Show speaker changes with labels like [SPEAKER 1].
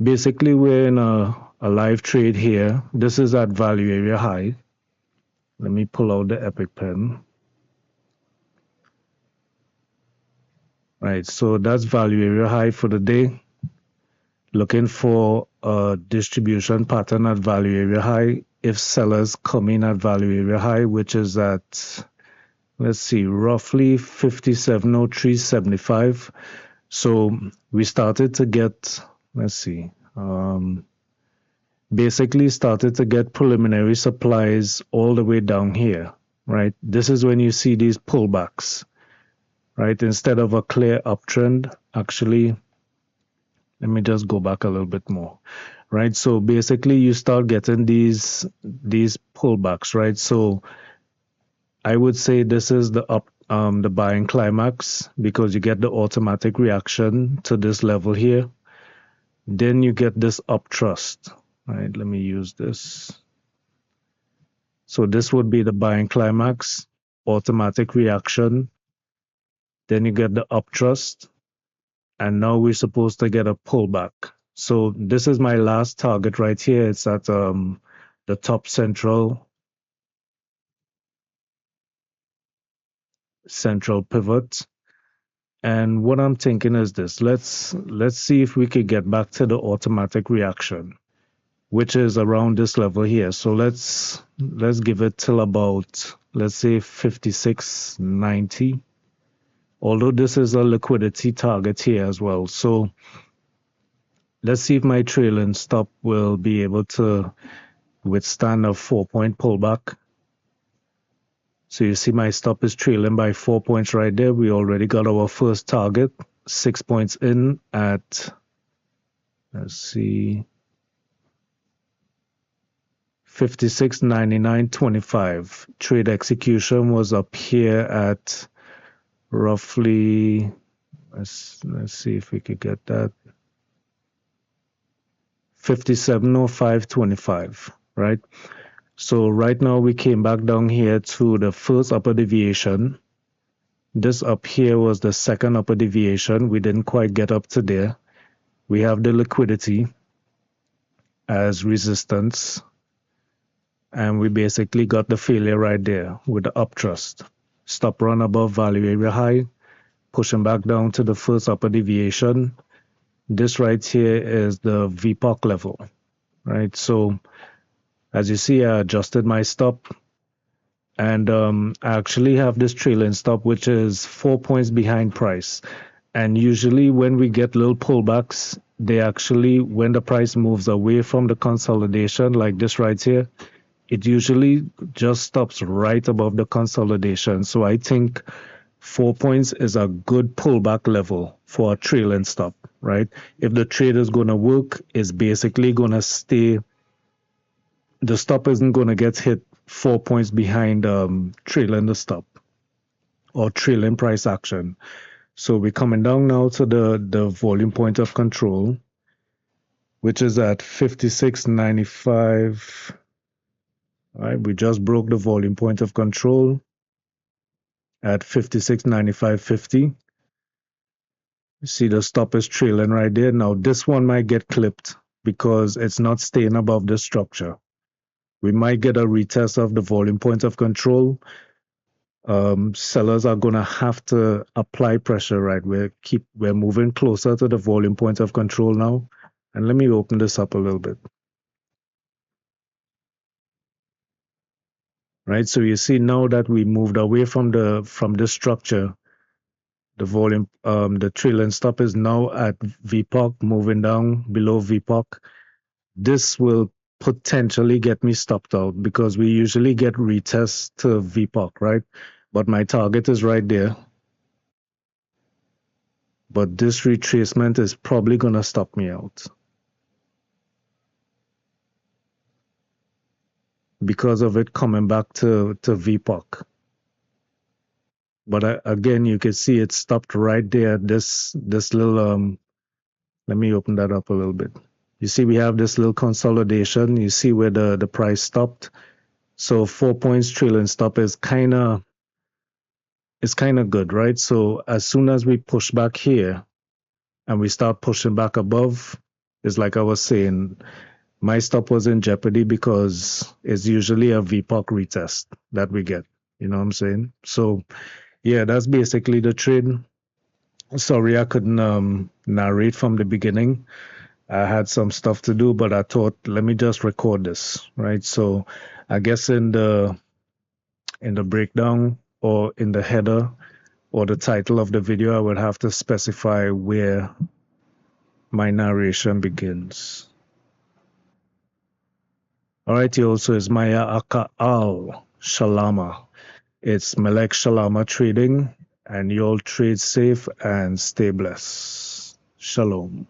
[SPEAKER 1] Basically, we're in a live trade here. This is at value area high. Let me pull out the Epic pen. Right, so that's value area high for the day. Looking for a distribution pattern at value area high. If sellers come in at value area high, which is at, let's see, roughly 5703.75. So we started to get, let's see, basically started to get preliminary supplies all the way down here, right? This is when you see these pullbacks, right? Instead of a clear uptrend, actually, let me just go back a little bit more, right? So basically you start getting these pullbacks, right? So I would say this is the buying climax, because you get the automatic reaction to this level here. Then you get this uptrust, right? Let me use this. So this would be the buying climax, automatic reaction. Then you get the uptrust, and now we're supposed to get a pullback. So this is my last target right here. It's at the top central pivot. And what I'm thinking is this: let's see if we could get back to the automatic reaction, which is around this level here. So let's give it till about, let's say, 56.90. Although this is a liquidity target here as well. So let's see if my trailing stop will be able to withstand a 4-point pullback. So you see my stop is trailing by 4 points right there. We already got our first target, 6 points in at, let's see, 56.99.25. Trade execution was up here at roughly, let's see if we could get that, 57.05.25, right? So right now we came back down here to the first upper deviation. This up here was the second upper deviation. We didn't quite get up to there. We have the liquidity as resistance, and we basically got the failure right there with the uptrust. Stop run above value area high, pushing back down to the first upper deviation. This right here is the VPOC level, right? So as you see, I adjusted my stop, and I actually have this trailing stop, which is 4 points behind price. And usually when we get little pullbacks, they actually, when the price moves away from the consolidation like this right here, it usually just stops right above the consolidation. So I think 4 points is a good pullback level for a trailing stop, right? If the trade is going to work, it's basically going to stay, the stop isn't going to get hit 4 points behind trailing the stop or trailing price action. So we're coming down now to the volume point of control, which is at 56.95. All right, we just broke the volume point of control at 56.95.50. You see the stop is trailing right there. Now this one might get clipped because it's not staying above the structure. We might get a retest of the volume point of control. Sellers are going to have to apply pressure, right? We're moving closer to the volume point of control now. And let me open this up a little bit. Right, so you see now that we moved away from the structure, the volume, the trailing stop is now at VPOC, moving down below VPOC. This will potentially get me stopped out because we usually get retests to VPOC, right? But my target is right there. But this retracement is probably going to stop me out because of it coming back to VPOC. But again, you can see it stopped right there. This little, let me open that up a little bit. You see we have this little consolidation. You see where the price stopped. So 4 points trailing stop is kind of good, right? So as soon as we push back here and we start pushing back above, It's like I was saying, my stop was in jeopardy because it's usually a VPOC retest that we get. You know what I'm saying? So yeah, that's basically the trade. Sorry, I couldn't narrate from the beginning. I had some stuff to do, but I thought, let me just record this, right? So I guess in the breakdown or in the header or the title of the video, I would have to specify where my narration begins. All right, yo, so it's Maya Aka Al Shalama. It's MELEK Shelamoh Trading, and you all trade safe and stay blessed. Shalom.